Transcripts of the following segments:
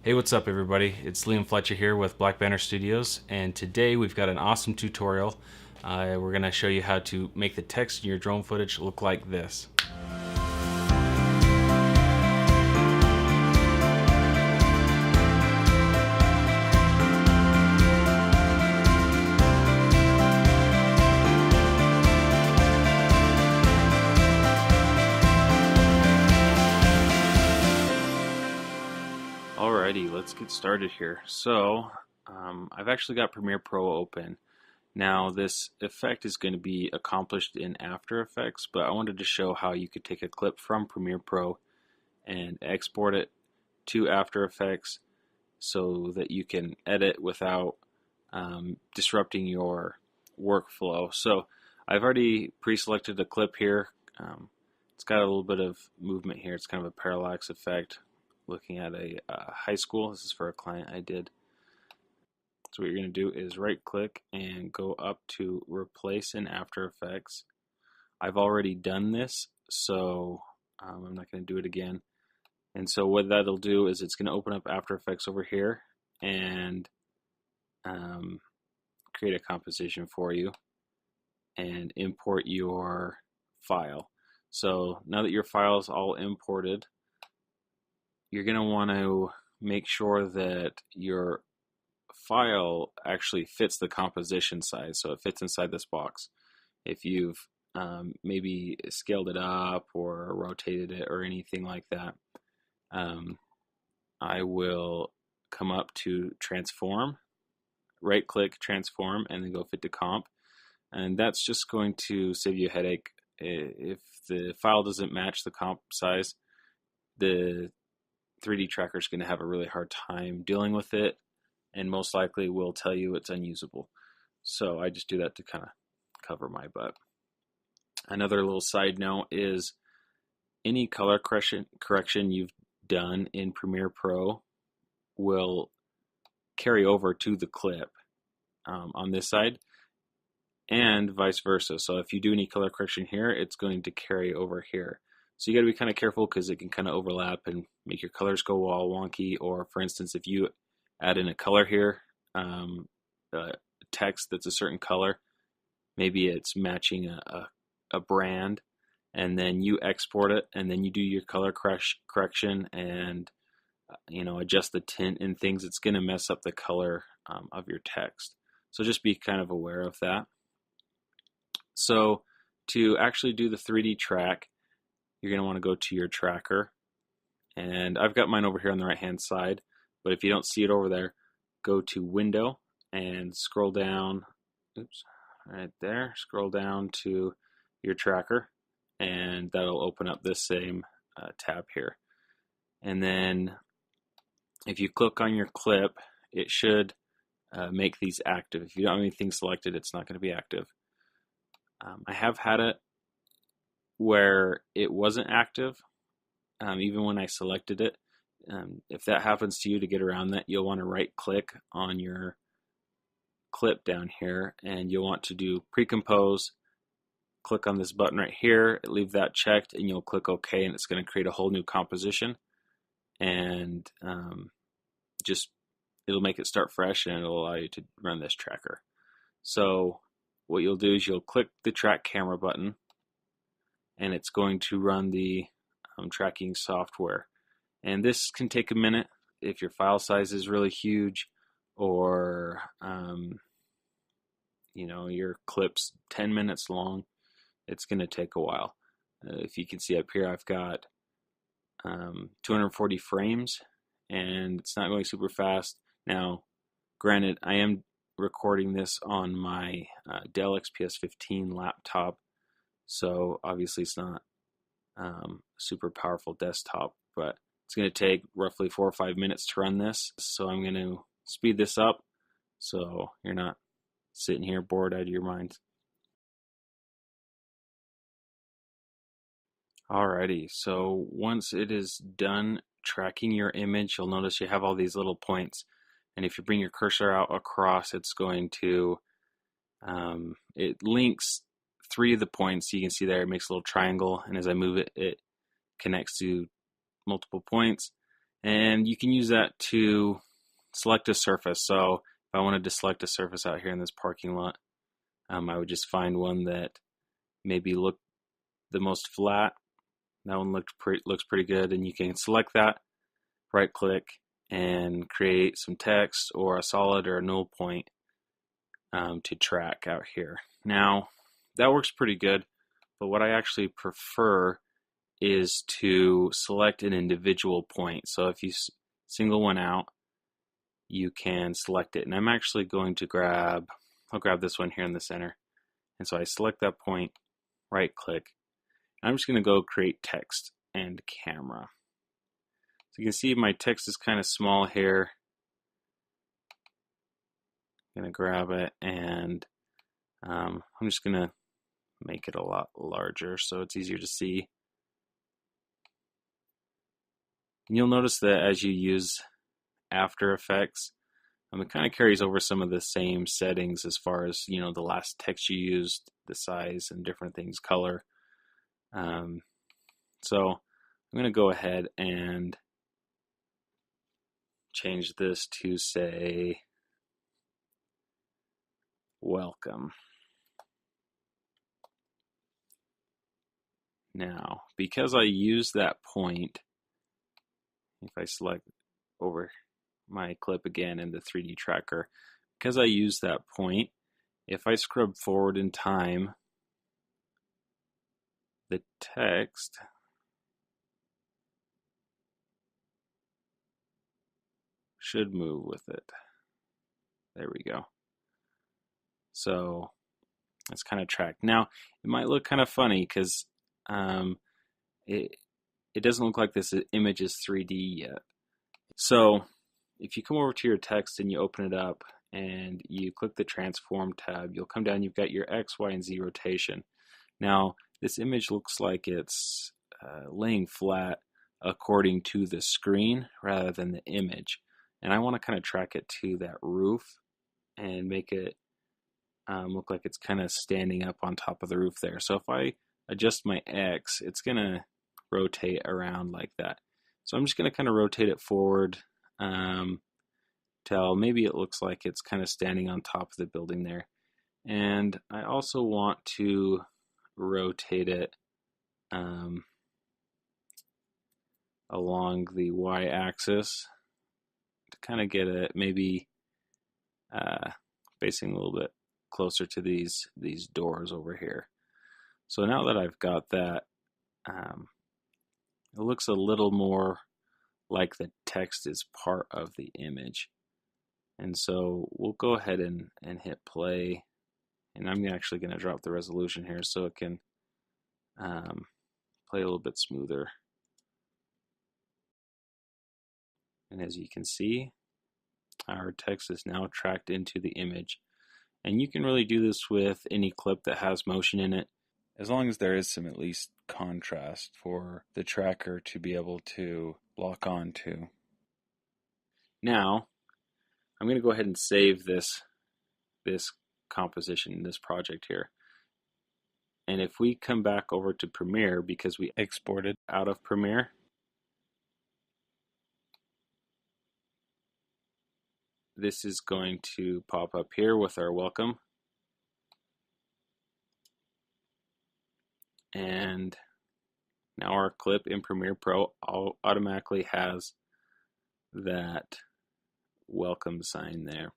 Hey, what's up, everybody? It's Liam Fletcher here with Black Banner Studios, and today we've got an awesome tutorial. We're going to show you how to make the text in your drone footage look like this. Alrighty, let's get started here. So, I've actually got Premiere Pro open. Now, this effect is going to be accomplished in After Effects, but I wanted to show how you could take a clip from Premiere Pro and export it to After Effects so that you can edit without disrupting your workflow. So, I've already pre-selected a clip here. It's got a little bit of movement here. It's kind of a parallax effect. Looking at a high school. This is for a client I did. So what you're going to do is right click and go up to replace in After Effects. I've already done this, so I'm not going to do it again. And so what that'll do is it's going to open up After Effects over here and create a composition for you and import your file. So now that your file is all imported, you're going to want to make sure that your file actually fits the composition size, so it fits inside this box. If you've maybe scaled it up or rotated it or anything like that, I will come up to transform, right click transform, and then go fit to comp, and that's just going to save you a headache. If the file doesn't match the comp size, the 3D tracker is going to have a really hard time dealing with it, and most likely will tell you it's unusable. So I just do that to kind of cover my butt. Another little side note is any color correction you've done in Premiere Pro will carry over to the clip on this side, and vice versa. So if you do any color correction here, it's going to carry over here. So you got to be kind of careful because it can kind of overlap and make your colors go all wonky. Or for instance, if you add in a color here, text that's a certain color, maybe it's matching a brand, and then you export it and then you do your color correction and adjust the tint and things, it's going to mess up the color of your text. So just be kind of aware of that. So to actually do the 3D track, you're going to want to go to your tracker, and I've got mine over here on the right hand side, but if you don't see it over there, go to Window and scroll down, right there, scroll down to your tracker, and that'll open up this same tab here. And then if you click on your clip, it should make these active. If you don't have anything selected, it's not going to be active. I have had it where it wasn't active, even when I selected it. If that happens to you, to get around that, you'll want to right click on your clip down here, and you'll want to do pre-compose. Click on this button right here, leave that checked, and you'll click OK, and it's going to create a whole new composition, and it'll make it start fresh, and it'll allow you to run this tracker. So what you'll do is you'll click the track camera button, and it's going to run the tracking software. And this can take a minute if your file size is really huge, or your clip's 10 minutes long. It's going to take a while. If you can see up here, I've got 240 frames, and it's not going super fast. Now, granted, I am recording this on my Dell XPS 15 laptop, so obviously it's not super powerful desktop, but it's going to take roughly 4 or 5 minutes to run this. So I'm going to speed this up so you're not sitting here bored out of your mind. Alrighty, so once it is done tracking your image, you'll notice you have all these little points, and if you bring your cursor out across, it's going to it links 3 of the points. You can see there it makes a little triangle, and as I move it, it connects to multiple points. And you can use that to select a surface. So if I wanted to select a surface out here in this parking lot, I would just find one that maybe looked the most flat. That one looks pretty good, and you can select that, right click, and create some text or a solid or a null point to track out here. Now, that works pretty good, but what I actually prefer is to select an individual point. So if you single one out, you can select it. And I'm actually going to I'll grab this one here in the center. And so I select that point, right click. I'm just going to go create text and camera. So you can see my text is kind of small here. I'm going to grab it, and I'm just going to make it a lot larger so it's easier to see. And you'll notice that as you use After Effects, it kind of carries over some of the same settings as far as, you know, the last text you used, the size and different things, color. So I'm going to go ahead and change this to, say, welcome. Now, because I use that point, if I select over my clip again in the 3D tracker, because I use that point, if I scrub forward in time, the text should move with it. There we go. So it's kind of tracked. Now, it might look kind of funny because it doesn't look like this image is 3D yet. So if you come over to your text and you open it up and you click the transform tab, you'll come down, you've got your X, Y, and Z rotation. Now, this image looks like it's laying flat according to the screen rather than the image. And I want to kind of track it to that roof and make it look like it's kind of standing up on top of the roof there. So if I adjust my X, it's going to rotate around like that. So I'm just going to kind of rotate it forward till maybe it looks like it's kind of standing on top of the building there. And I also want to rotate it along the y-axis to kind of get it maybe facing a little bit closer to these doors over here. So now that I've got that, it looks a little more like the text is part of the image. And so we'll go ahead and hit play. And I'm actually going to drop the resolution here so it can play a little bit smoother. And as you can see, our text is now tracked into the image. And you can really do this with any clip that has motion in it, as long as there is some at least contrast for the tracker to be able to lock on to. Now, I'm going to go ahead and save this composition, this project here. And if we come back over to Premiere, because we exported out of Premiere, this is going to pop up here with our welcome. And now our clip in Premiere Pro automatically has that welcome sign there.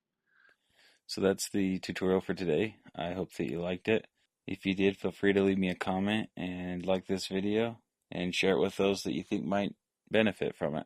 So that's the tutorial for today. I hope that you liked it. If you did, feel free to leave me a comment and like this video and share it with those that you think might benefit from it.